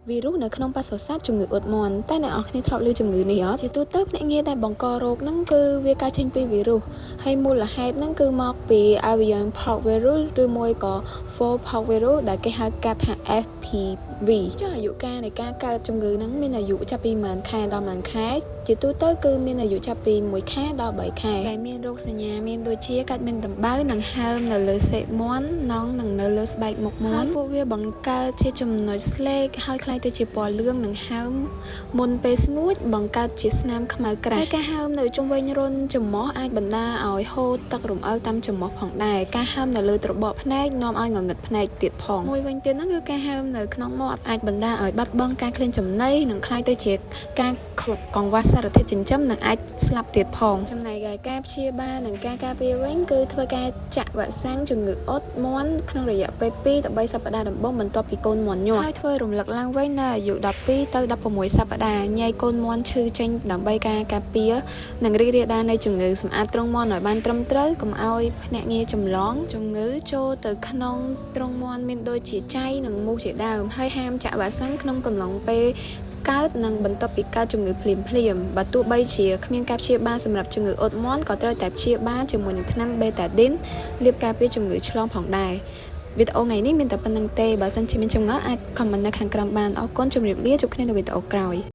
virus នៅក្នុងបសុសត្វជំងឺអ៊ុតមាន់តែអ្នកនរគ្នាធ្លាប់ឮជំងឺនេះអត់ជាទូទៅភ្នាក់ងារដែលបង្ករោគហ្នឹងគឺវាកើតចេញពី virus ហើយមូលហេតុហ្នឹងគឺមកពី avian pox virus ឬមួយក៏ fowl pox virus ដែលគេហៅកាត់ថា FPV ចុះអាយុកាលនៃការកើតជំងឺហ្នឹងមានអាយុចាប់ពីប៉ុន្មានខែដល់ប៉ុន្មានខែជាទូទៅគឺមានអាយុចាប់ពី1ខែដល់3ខែដែលមានរោគសញ្ញាមានដូចជាកើតមានដំបៅនិងហើមនៅលើសេកមាន់នងនិងនៅលើស្បែកមុខមាន់ពួកវាបង្កើតជាចំណុចស្លេកហើយคล้ายទៅជាពណ៌លឿងនិងហើមមុនពេលស្ងួតបង្កើតជាស្នាមខ្មៅក្រាស់ហើយការហើមនៅជុំវិញរន្ធច្រមុះអាចបណ្ដាលឲ្យហូរទឹករំអិលតាមច្រមុះផងដែរការហើមនៅលើត្របកភ្នែកនាំឲ្យងងឹតភ្នែកទៀតផងមួយវិញទៀតហ្នឹងគឺការហើមនៅក្នុងមាត់អាចបណ្ដាលឲ្យបាត់បង់ការឃ្លានចំណីនិងคล้ายទៅជាការកង្វះសារធាតុចិញ្ចឹមនិងអាចស្លាប់ទៀតផងចំណែកឯការព្យាបាលនិងការការពារវិញគឺធ្វើការចាក់វ៉ាក់សាំងជំងឺអ៊ុតមាន់ក្នុងរយៈពេល2ទៅ3សប្តាហ៍ដំបូងបន្ទាប់ពីកូនមាន់ញាស់ហើយធ្វើរំលឹកឡើងវិញនៅអាយុ12ទៅ16សប្តាហ៍ញ៉ៃកូនមាន់ឈឺចេញដើម្បីការពារនិងរីករាលដាលនៃជំងឺសម្អាតទ្រុងមាន់ឲ្យបានត្រឹមត្រូវកុំឲ្យភ្នាក់ងារចម្លងជំងឺចូលទៅក្នុងទ្រុងមាន់មានដូចជាចៃនិងមូសជាដើមហើយហាមចាក់វ៉ាក់សាំងក្នុងកំឡុងពេលកើតនិងបន្ទាប់ពីកើតជំងឺភ្លាមបើទោះបីជាគ្មានការព្យាបាលសម្រាប់ជំងឺអ៊ុតមាន់ក៏ត្រូវតែព្យាបាលជាមួយនឹងថ្នាំបេតាឌីនលាបការពារជំងឺឆ្លងផងដែរវីដេអូថ្ងៃនេះមានតែប៉ុណ្្នឹងទេបើសិនជាមានចម្ងល់អាចខមមិននៅខាងក្រោមបានអរគុណជម្រាបលាជួបគ្នានៅវីដេអូក្រោយ